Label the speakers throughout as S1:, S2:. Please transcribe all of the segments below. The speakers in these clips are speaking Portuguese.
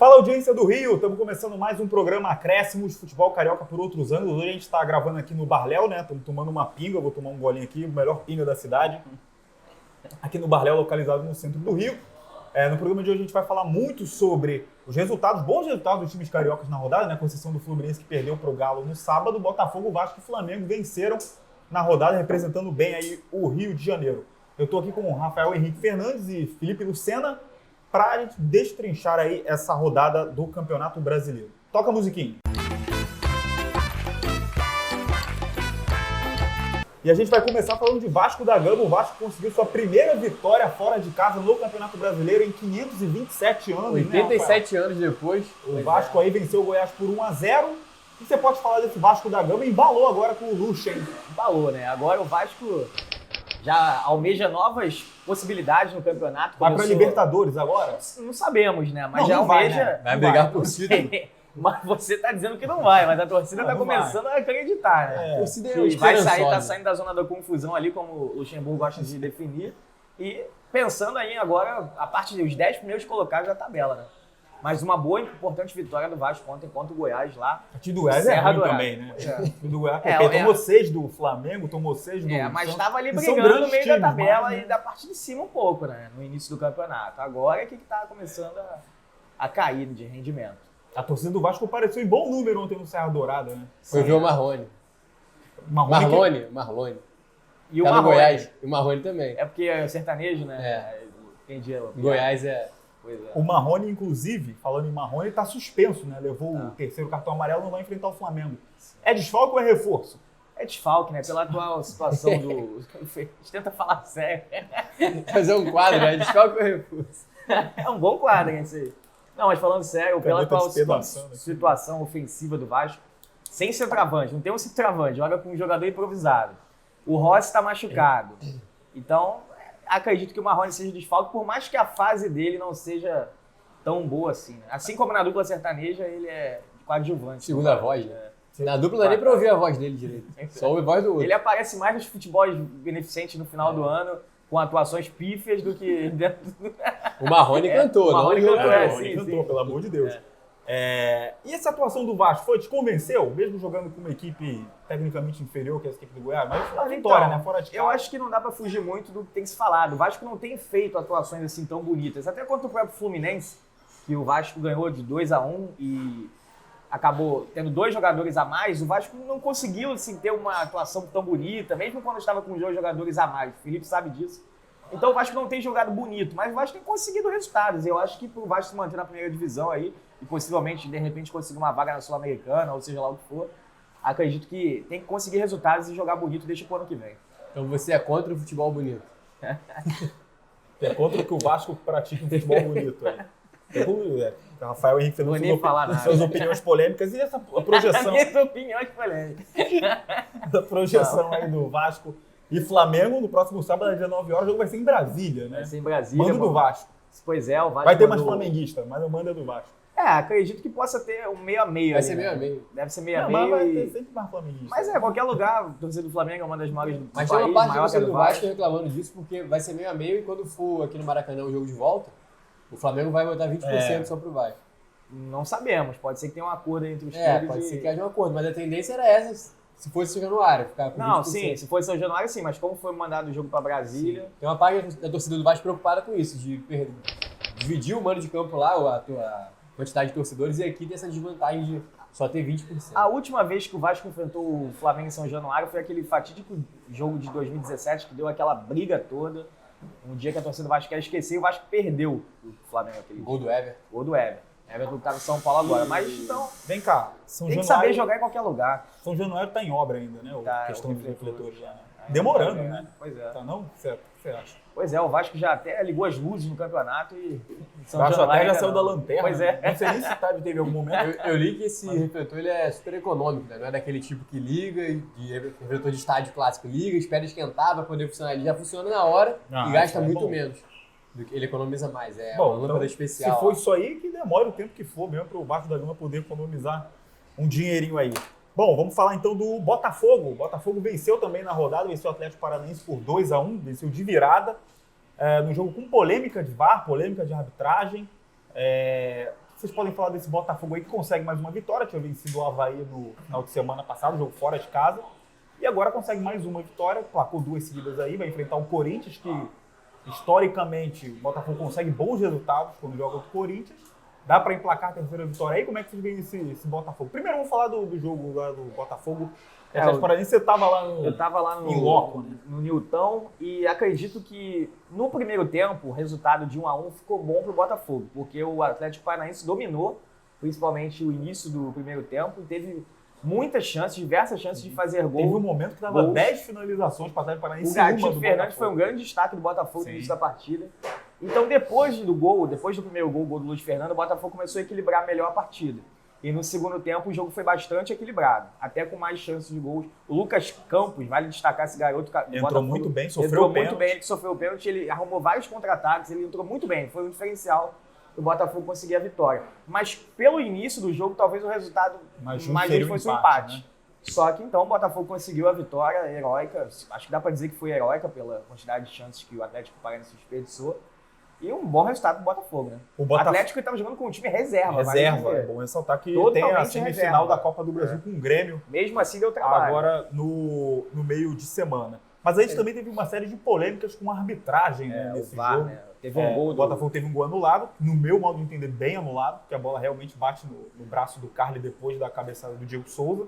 S1: Fala, audiência do Rio, estamos começando mais um programa Acréscimos, futebol carioca por outros anos. Hoje a gente está gravando aqui no Barléu, né? Estamos tomando uma pinga, eu vou tomar um golinho aqui, o melhor pinga da cidade. Aqui no Barléu, localizado no centro do Rio. No programa de hoje a gente vai falar muito sobre os resultados, bons resultados dos times cariocas na rodada, né? Com exceção do Fluminense que perdeu para o Galo no sábado. Botafogo, Vasco e Flamengo venceram na rodada, representando bem aí o Rio de Janeiro. Eu estou aqui com o Rafael Henrique Fernandes e Felipe Lucena, para a gente destrinchar aí essa rodada do Campeonato Brasileiro. Toca a musiquinha. E a gente vai começar falando de Vasco da Gama. O Vasco conseguiu sua primeira vitória fora de casa no Campeonato Brasileiro em 527 anos.
S2: 87 anos depois.
S1: O Vasco aí venceu o Goiás por 1-0. O que você pode falar desse Vasco da Gama? Embalou agora com o Lucha, hein?
S3: Embalou, né? Agora o Vasco já almeja novas possibilidades no campeonato.
S1: Vai para Libertadores agora?
S3: Não sabemos, né? Mas
S1: não,
S3: já
S1: não
S3: almeja...
S1: Vai, né?
S2: Vai brigar por título.
S3: Mas você tá dizendo que não vai, mas a torcida tá começando a acreditar, né?
S2: A torcida é
S3: vai sair, tá
S2: esperançosa.
S3: saindo da zona da confusão ali, como o Luxemburgo gosta de definir. E pensando aí agora, a parte dos 10 primeiros colocados da tabela, né? Mas uma boa e importante vitória do Vasco ontem contra o Goiás lá.
S1: A time do Goiás é ruim também, né? O time do Goiás tomou 6 do Flamengo, tomou 6 do
S3: mas
S1: Santos.
S3: estava ali
S1: São
S3: brigando no
S1: grandes
S3: meio da
S1: times,
S3: tabela
S1: mas, né?
S3: e da parte de cima um pouco, né? No início do campeonato. Agora é que tá começando a cair de rendimento.
S1: A torcida do Vasco apareceu em bom número ontem no Serra Dourada, né?
S2: Foi ver o Marrone.
S1: Marrone.
S3: E o
S2: Tá no
S3: Marrone.
S2: Goiás. E o Marrone também.
S3: É porque é sertanejo, né?
S2: É.
S3: Entendi.
S2: Goiás é...
S3: Pois é.
S1: O Marrone, inclusive, falando em Marrone, ele tá suspenso, né? Levou o terceiro cartão amarelo, não vai enfrentar o Flamengo. É desfalque ou é reforço?
S3: É desfalque, né? Pela atual situação do... A gente tenta falar sério.
S2: Fazer um quadro, né? Desfalque ou reforço.
S3: É um bom quadro, hein, esse aí. Não, mas falando sério, pela
S1: Caneta
S3: atual
S1: despedaçando aqui.
S3: situação ofensiva do Vasco, sem centroavante, não tem um centroavante, joga com um jogador improvisado. O Rossi está machucado. Então, acredito que o Marrone seja desfalque, por mais que a fase dele não seja tão boa assim, né? Assim como na dupla sertaneja, ele é coadjuvante.
S2: Segunda voz, né? Na dupla não dá nem pra ouvir a voz dele direito. Só ouve a voz do outro.
S3: Ele aparece mais nos futebols beneficentes no final do ano, com atuações pífias do que dentro do...
S2: O Marrone cantou,
S3: o Marrone
S2: não?
S3: cantou,
S1: O Marrone
S3: sim,
S1: cantou,
S3: sim.
S1: pelo amor de Deus. E essa atuação do Vasco te convenceu? Mesmo jogando com uma equipe tecnicamente inferior que essa equipe do Goiás? Mas a vitória, né? Fora de casa.
S3: Eu acho que não dá pra fugir muito do que tem se falado. O Vasco não tem feito atuações assim tão bonitas. Até contra o próprio Fluminense, que o Vasco ganhou de 2-1 e acabou tendo 2 jogadores a mais, o Vasco não conseguiu assim, ter uma atuação tão bonita, mesmo quando estava com 2 jogadores a mais. O Felipe sabe disso. Então o Vasco não tem jogado bonito, mas o Vasco tem conseguido resultados. Eu acho que pro Vasco se manter na primeira divisão aí, e possivelmente, de repente, conseguir uma vaga na Sul-Americana, ou seja lá o que for, acredito que tem que conseguir resultados e jogar bonito desde o ano que vem.
S2: Então você é contra o futebol bonito.
S1: É contra o que o Vasco pratica um futebol bonito. O Rafael Henrique
S3: Não vou
S1: Fernandes
S3: nem falar nada.
S1: suas opiniões polêmicas e essa projeção,
S3: Minhas opiniões polêmicas.
S1: da projeção aí do Vasco e Flamengo no próximo sábado às 19 horas. O jogo vai ser em Brasília, né?
S3: Vai ser em Brasília.
S1: Manda do Vasco.
S3: Pois é, o Vasco
S1: Vai ter mais
S3: mandou-
S1: flamenguista, mas o manda é do Vasco.
S3: Acredito que possa ter um meio a meio.
S2: Vai
S3: ali,
S2: ser
S3: né?
S2: meio a meio.
S3: Deve ser meio a
S1: Não, mas vai ter
S3: meio.
S1: sempre mais flamenguista.
S3: Mas qualquer lugar, a torcida do Flamengo é uma das maiores do
S2: Mas
S3: país,
S2: tem uma parte da
S3: maior que a
S2: torcida do Vasco reclamando disso, porque vai ser meio a meio e quando for aqui no Maracanã o jogo de volta, o Flamengo vai botar 20% só pro Vasco.
S3: Não sabemos, pode ser que tenha um acordo entre os
S2: É,
S3: clubes.
S2: pode ser que haja um acordo, mas a tendência era essa, se fosse São Januário, ficar com 20%.
S3: Não, sim, se fosse São Januário, sim, mas como foi mandado o jogo pra Brasília...
S2: Tem uma parte da torcida do Vasco preocupada com isso, de dividir o mando de campo lá, a quantidade de torcedores, e aqui tem essa desvantagem de só ter 20%.
S3: A última vez que o Vasco enfrentou o Flamengo em São Januário foi aquele fatídico jogo de 2017 que deu aquela briga toda. Um dia que a torcida do Vasco quer esquecer e o Vasco perdeu o Flamengo aquele
S2: Gol do Everton.
S3: gol do Everton. Everton tá no São Paulo agora, mas então
S1: Vem cá, São
S3: tem que
S1: Januário,
S3: saber jogar em qualquer lugar.
S1: São Januário tá em obra ainda, né?
S3: Tá,
S1: A questão
S3: o
S1: dos
S3: refletor.
S1: refletores já. Demorando, né?
S3: Pois é.
S1: Tá não? Certo, o que você acha?
S3: Pois é, o Vasco já até ligou as luzes no campeonato e
S1: O Vasco até já
S3: ainda
S1: saiu
S3: não.
S1: da lanterna.
S3: Pois
S1: né?
S3: é.
S1: Não sei nem se teve algum momento.
S2: Eu li que esse refletor ele é super econômico, né? Não é daquele tipo que liga, de refletor de estádio clássico, liga, espera esquentar para poder funcionar. Ele já funciona na hora e gasta
S1: isso é
S2: muito
S1: bom.
S2: menos. Ele economiza mais, é
S1: Bom,
S2: uma lâmpada
S1: então,
S2: especial.
S1: se for isso aí, que demora o tempo que for mesmo para o Vasco da Gama poder economizar um dinheirinho aí. Bom, vamos falar então do Botafogo. O Botafogo venceu também na rodada, venceu o Atlético Paranaense por 2-1, venceu de virada, no jogo com polêmica de VAR, polêmica de arbitragem. vocês podem falar desse Botafogo aí que consegue mais uma vitória, tinha vencido o Avaí no final de semana passado, jogo fora de casa, e agora consegue mais uma vitória, placou 2 seguidas aí, vai enfrentar o Corinthians, que historicamente o Botafogo consegue bons resultados quando joga contra o Corinthians. Dá para emplacar a terceira vitória aí? Como é que vocês veem esse Botafogo? Primeiro vamos falar do jogo lá do Botafogo. Você estava lá no...
S3: Eu estava lá
S1: em loco, né?
S3: no Newton e acredito que no primeiro tempo o resultado de 1-1 ficou bom para o Botafogo, porque o Atlético Paranaense dominou, principalmente o início do primeiro tempo, e teve muitas chances, diversas chances de fazer gol.
S1: Teve um momento que dava 10 finalizações para o Atlético Paranaense.
S3: O Gatito Fernandes foi um grande destaque do Botafogo no início da partida. Então depois do primeiro gol do Luiz Fernando, o Botafogo começou a equilibrar melhor a partida. E no segundo tempo o jogo foi bastante equilibrado, até com mais chances de gols. O Lucas Campos, vale destacar esse garoto.
S1: Entrou muito bem,
S3: sofreu o pênalti. Ele sofreu o pênalti, ele arrumou vários contra-ataques, ele entrou muito bem, foi um diferencial o Botafogo conseguir a vitória. Mas pelo início do jogo, talvez o resultado mais justo fosse um empate. Né? Só que então o Botafogo conseguiu a vitória heróica, acho que dá para dizer que foi heróica pela quantidade de chances que o Atlético Paranaense desperdiçou. E um bom resultado do Botafogo, né? O Atlético estava jogando com um time reserva.
S1: É bom ressaltar que tem a semifinal da Copa do Brasil com o Grêmio.
S3: Mesmo assim deu trabalho.
S1: Agora no meio de semana. Mas a gente também teve uma série de polêmicas com a arbitragem nesse jogo. Né?
S3: Teve um gol
S1: o Botafogo teve um gol anulado, no meu modo de entender, bem anulado, porque a bola realmente bate no braço do Carly depois da cabeçada do Diego Souza.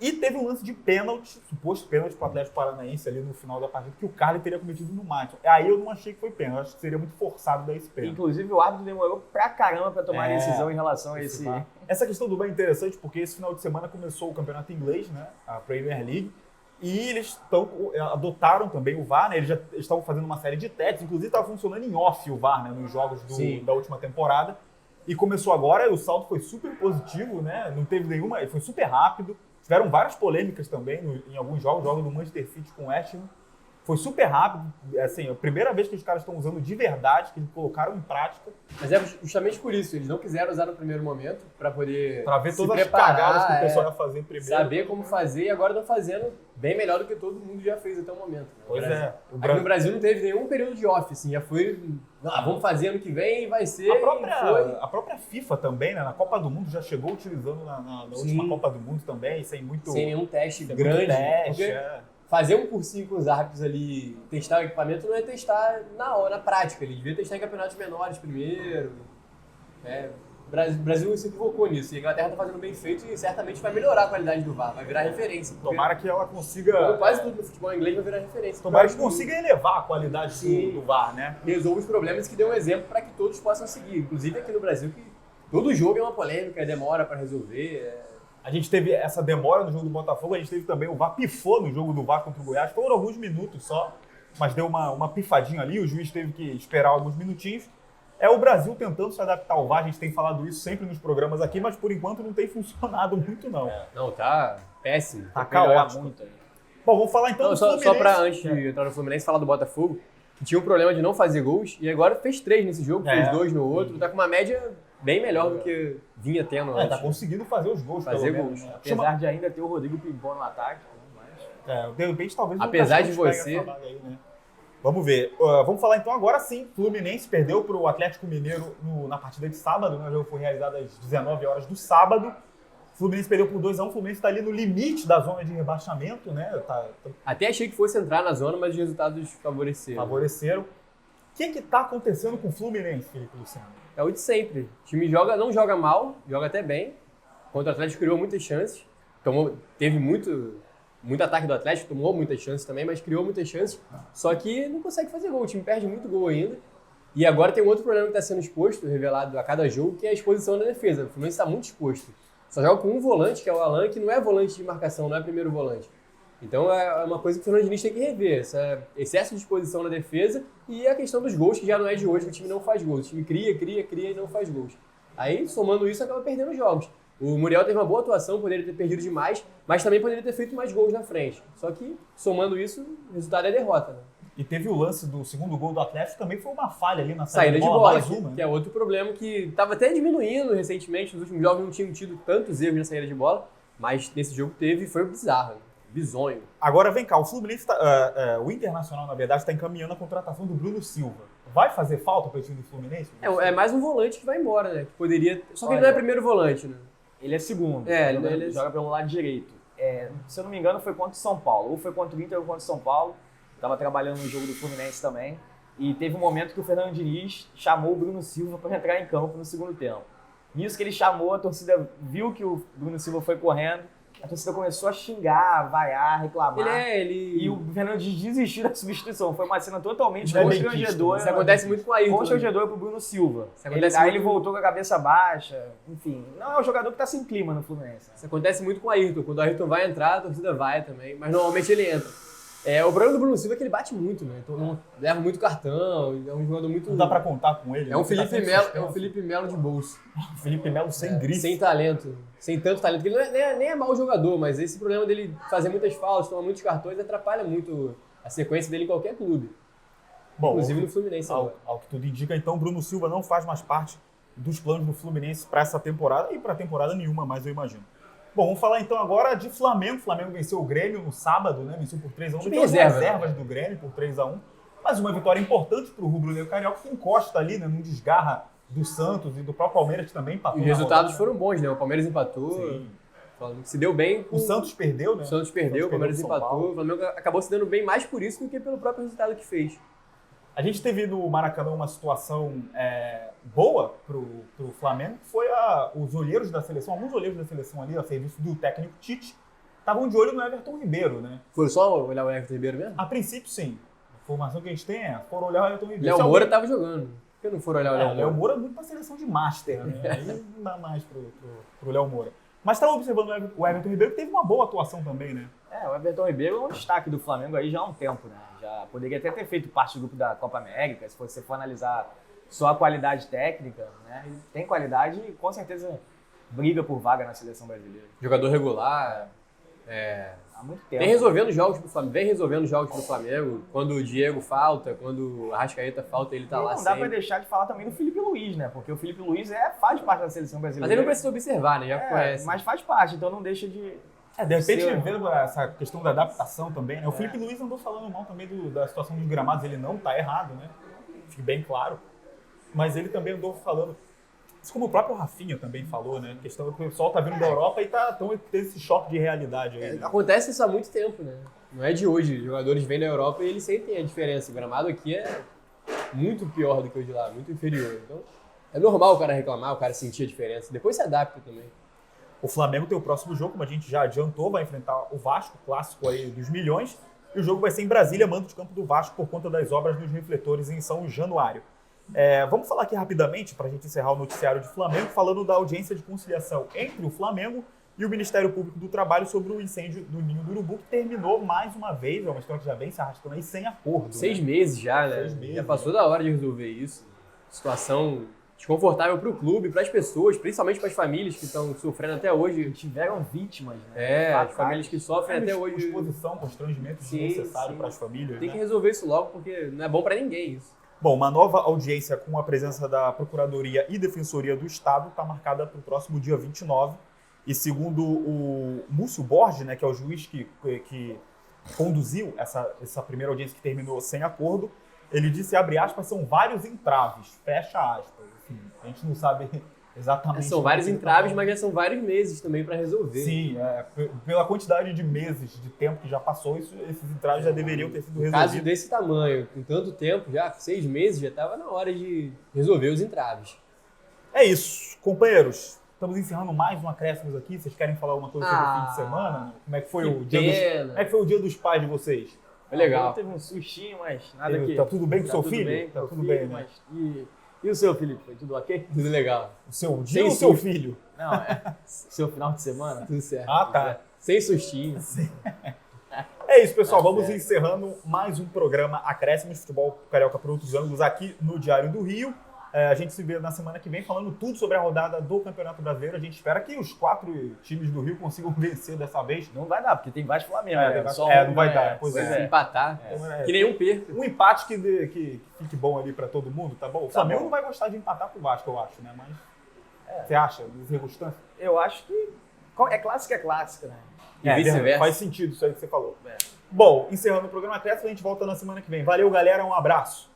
S1: E teve um lance de pênalti, suposto pênalti para o Atlético Paranaense ali no final da partida, que o Carly teria cometido no Matheus. Aí eu não achei que foi pênalti, acho que seria muito forçado dar esse pênalti.
S3: Inclusive o árbitro demorou pra caramba para tomar a decisão em relação a esse...
S1: Essa questão do VAR é interessante porque esse final de semana começou o campeonato inglês, né, a Premier League, e eles adotaram também o VAR, né, eles já estavam fazendo uma série de testes, inclusive estava funcionando em off o VAR, né, nos jogos da última temporada, e começou agora, e o saldo foi super positivo, né, não teve nenhuma, foi super rápido. Tiveram várias polêmicas também em alguns jogos do Manchester City com o West Ham. Foi super rápido, assim, a primeira vez que os caras estão usando de verdade, que eles colocaram em prática.
S2: Mas é justamente por isso, eles não quiseram usar no primeiro momento, para poder
S1: para ver todas as cagadas que o pessoal ia fazer primeiro.
S2: Saber como fazer, e agora estão fazendo bem melhor do que todo mundo já fez até o momento. Né?
S1: Pois é.
S2: Aqui no Brasil não teve nenhum período de off, assim, já foi, vamos fazer ano que vem, vai ser...
S1: A própria FIFA também, né, na Copa do Mundo, já chegou utilizando na última Copa do Mundo também, sem
S2: nenhum teste grande. Fazer um cursinho com os árbitros ali, testar o equipamento, não é testar na prática. Ele devia testar em campeonatos menores primeiro. O Brasil se equivocou nisso. E a Inglaterra está fazendo bem feito e certamente vai melhorar a qualidade do VAR, vai virar referência.
S1: Tomara que ela consiga...
S2: Como quase tudo no futebol inglês vai virar referência.
S1: Tomara que consiga elevar a qualidade do VAR, né?
S2: Resolve os problemas que dê um exemplo para que todos possam seguir. Inclusive aqui no Brasil, que todo jogo é uma polêmica, demora para resolver.
S1: A gente teve essa demora no jogo do Botafogo, a gente teve também o VAR pifou no jogo do VAR contra o Goiás. Foram alguns minutos só, mas deu uma pifadinha ali, o juiz teve que esperar alguns minutinhos. É o Brasil tentando se adaptar ao VAR, a gente tem falado isso sempre nos programas aqui, mas por enquanto não tem funcionado muito não.
S2: Não, tá péssimo.
S1: Tá caótico.
S3: Muito.
S1: Bom, vamos falar então do Fluminense.
S2: Só pra antes de entrar no Fluminense, falar do Botafogo, que tinha um problema de não fazer gols, e agora fez 3 nesse jogo, fez 2 no outro, tá com uma média bem melhor do que vinha tendo antes.
S1: Tá conseguindo fazer os gols,
S2: fazer gols.
S1: Né?
S3: Apesar de ainda ter o Rodrigo Pimpão no ataque. Mas...
S1: de repente talvez...
S2: Apesar de você...
S1: Aí, né? Vamos ver. Vamos falar então agora sim. Fluminense perdeu para o Atlético Mineiro na partida de sábado, né? O jogo foi realizado às 19 horas do sábado. Fluminense perdeu por 2-1, o Fluminense está ali no limite da zona de rebaixamento, né?
S2: Até achei que fosse entrar na zona, mas os resultados favoreceram.
S1: O que está acontecendo com o Fluminense, Felipe Luciano?
S2: É o de sempre. O time não joga mal, joga até bem. Contra o Atlético criou muitas chances. Teve muito ataque do Atlético, tomou muitas chances também, mas criou muitas chances. Só que não consegue fazer gol. O time perde muito gol ainda. E agora tem um outro problema que está sendo exposto, revelado a cada jogo, que é a exposição na defesa. O Fluminense está muito exposto. Só joga com um volante, que é o Alan, que não é volante de marcação, não é primeiro volante. Então é uma coisa que o Fernando Diniz tem que rever, esse excesso de exposição na defesa e a questão dos gols, que já não é de hoje, que o time não faz gols. O time cria e não faz gols. Aí, somando isso, acaba perdendo jogos. O Muriel teve uma boa atuação, poderia ter perdido demais, mas também poderia ter feito mais gols na frente. Só que, somando isso, o resultado é derrota, né?
S1: E teve o lance do segundo gol do Atlético, também foi uma falha ali na
S2: saída de bola, que é outro problema que estava até diminuindo recentemente. Nos últimos jogos não tinham tido tantos erros na saída de bola, mas nesse jogo teve e foi bizarro, bizonho.
S1: Agora vem cá, o Fluminense, o Internacional, na verdade, está encaminhando a contratação do Bruno Silva. vai fazer falta para o time do Fluminense?
S2: É mais um volante que vai embora, né? Que poderia. Só que ele
S3: Olha,
S2: não é primeiro volante, né?
S3: Ele é segundo.
S2: Ele
S3: joga pelo lado direito. Se eu não me engano, foi contra o São Paulo. Ou foi contra o Inter ou contra o São Paulo. Estava trabalhando no jogo do Fluminense também. E teve um momento que o Fernando Diniz chamou o Bruno Silva para entrar em campo no segundo tempo. Nisso que ele chamou, a torcida viu que o Bruno Silva foi correndo. A torcida começou a xingar, vaiar, reclamar. E o Fernando Diniz desistiu da substituição. Foi uma cena totalmente constrangedora.
S2: Isso acontece muito com o Ayrton.
S3: Constrangedora pro Bruno Silva. Aí ele voltou com a cabeça baixa. Enfim, não é um jogador que tá sem clima no Fluminense.
S2: Isso acontece muito com o Ayrton. Quando o Ayrton vai entrar, a torcida vai também. Mas normalmente ele entra. O problema do Bruno Silva é que ele bate muito, né? Então leva muito cartão, é um jogador muito...
S1: Não dá pra contar com ele.
S2: É um Felipe Melo de bolso.
S1: Felipe Melo sem grife.
S2: Sem talento. Sem tanto talento. Porque ele nem é mau jogador, mas esse problema dele fazer muitas faltas, tomar muitos cartões, atrapalha muito a sequência dele em qualquer clube.
S1: Bom,
S2: inclusive no Fluminense.
S1: Ao que tudo indica, então, Bruno Silva não faz mais parte dos planos do Fluminense para essa temporada e para temporada nenhuma, mais eu imagino. Bom, vamos falar então agora de Flamengo. O Flamengo venceu o Grêmio no sábado, né? Venceu por 3-1. Venceu as reservas do Grêmio por 3-1. Mas uma vitória importante para o rubro-negro carioca, que encosta ali, né? Num desgarra do Santos e do próprio Palmeiras, que também empatou.
S2: E os resultados foram bons, né? O Palmeiras empatou.
S1: Sim.
S2: Se deu bem.
S1: O Santos perdeu, né?
S2: O Santos perdeu, o Palmeiras empatou. O Flamengo acabou se dando bem mais por isso do que pelo próprio resultado que fez.
S1: A gente teve no Maracanã uma situação boa pro Flamengo, que foi os olheiros da seleção, alguns olheiros da seleção ali, a serviço do técnico Tite, estavam de olho no Everton Ribeiro, né?
S2: Foi só olhar o Everton Ribeiro mesmo?
S1: A princípio, sim. A informação que a gente tem foram olhar o Everton Ribeiro.
S2: Léo Moura estava jogando. Por que não foram olhar o Léo Moura?
S1: Léo Moura é muito pra seleção de Master, né? Aí não dá mais pro Léo Moura. Mas estava observando o Everton Ribeiro, que teve uma boa atuação também, né?
S3: O Everton Ribeiro é um destaque do Flamengo aí já há um tempo, né? Já poderia até ter feito parte do grupo da Copa América, se você for analisar só a qualidade técnica, né? Ele tem qualidade e com certeza briga por vaga na seleção brasileira.
S2: Jogador regular.
S3: Há muito tempo.
S2: Vem resolvendo jogos pro Flamengo. Quando o Diego falta, quando o Arrascaeta falta, ele tá lá
S3: sempre.
S2: Não
S3: dá pra deixar de falar também do Felipe Luiz, né? Porque o Felipe Luiz faz parte da seleção brasileira.
S2: Mas ele não precisa observar, né? Já conhece.
S3: Mas faz parte, então não deixa de...
S1: De repente, vendo essa questão da adaptação também, né? O Felipe Luiz andou falando mal também da situação dos gramados, ele não tá errado, né? Fique bem claro. Mas ele também andou falando, isso como o próprio Rafinha também falou, né? A questão é que o pessoal tá vindo da Europa e tem esse choque de realidade aí. Né?
S2: Acontece isso há muito tempo, né? Não é de hoje. Os jogadores vêm da Europa e eles sentem a diferença. O gramado aqui é muito pior do que o de lá, muito inferior. Então, é normal o cara reclamar, o cara sentir a diferença. Depois se adapta também.
S1: O Flamengo tem o próximo jogo, como a gente já adiantou, vai enfrentar o Vasco, clássico aí dos milhões. E o jogo vai ser em Brasília, mando de campo do Vasco, por conta das obras nos refletores em São Januário. Vamos falar aqui rapidamente, para a gente encerrar o noticiário de Flamengo, falando da audiência de conciliação entre o Flamengo e o Ministério Público do Trabalho sobre o incêndio do Ninho do Urubu, que terminou mais uma vez, é uma história que já vem se arrastando aí, sem acordo.
S2: 6 meses já, né?
S1: 6 meses,
S2: já passou da hora de resolver isso. Situação desconfortável para o clube, para as pessoas, principalmente para as famílias que estão sofrendo até hoje.
S3: Tiveram vítimas, né?
S2: As famílias que sofrem até hoje.
S1: Exposição, constrangimento desnecessário para as famílias.
S2: Tem que resolver isso logo, porque não é bom para ninguém isso.
S1: Bom, uma nova audiência com a presença da Procuradoria e Defensoria do Estado está marcada para o próximo dia 29. E segundo o Múcio Borges, né, que é o juiz que conduziu essa primeira audiência que terminou sem acordo, ele disse, abre aspas, são vários entraves, fecha aspas. Enfim, a gente não sabe exatamente...
S2: São vários entraves, mas já são vários meses também para resolver.
S1: Sim, pela quantidade de meses, de tempo que já passou, esses entraves já deveriam ter sido
S2: resolvidos. No caso desse tamanho, com tanto tempo, já 6 meses, já estava na hora de resolver os entraves.
S1: É isso, companheiros. Estamos encerrando mais um Acréscimos aqui. Vocês querem falar alguma coisa sobre o fim de semana? Como é que foi o dia dos pais de vocês?
S2: Foi legal.
S3: Teve um sustinho, mas nada que...
S1: Tá tudo bem com o seu filho?
S3: Tá tudo bem, né? E o seu, Felipe? Foi tudo ok?
S2: Tudo legal.
S1: O seu dia ou o seu filho?
S3: Não, seu final de semana?
S2: Tudo certo.
S1: Ah, tá.
S2: Sem sustinho.
S1: É isso, pessoal. Vamos encerrando mais um programa Acréscimos Futebol Carioca por Outros Ângulos aqui no Diário do Rio. A gente se vê na semana que vem falando tudo sobre a rodada do Campeonato Brasileiro. A gente espera que os 4 times do Rio consigam vencer dessa vez.
S3: Não vai dar, porque tem Vasco e Flamengo.
S1: Não vai dar. Pois
S2: Se empatar, que nenhum perca.
S1: Um empate que fique bom ali pra todo mundo, tá bom? O Flamengo não vai gostar de empatar com o Vasco, eu acho, né? Mas você acha? Desregostância?
S3: Eu acho que é clássica, né?
S2: E vice-versa.
S1: Faz sentido isso aí que você falou. Bom, encerrando o programa Acréscimos, a gente volta na semana que vem. Valeu, galera. Um abraço.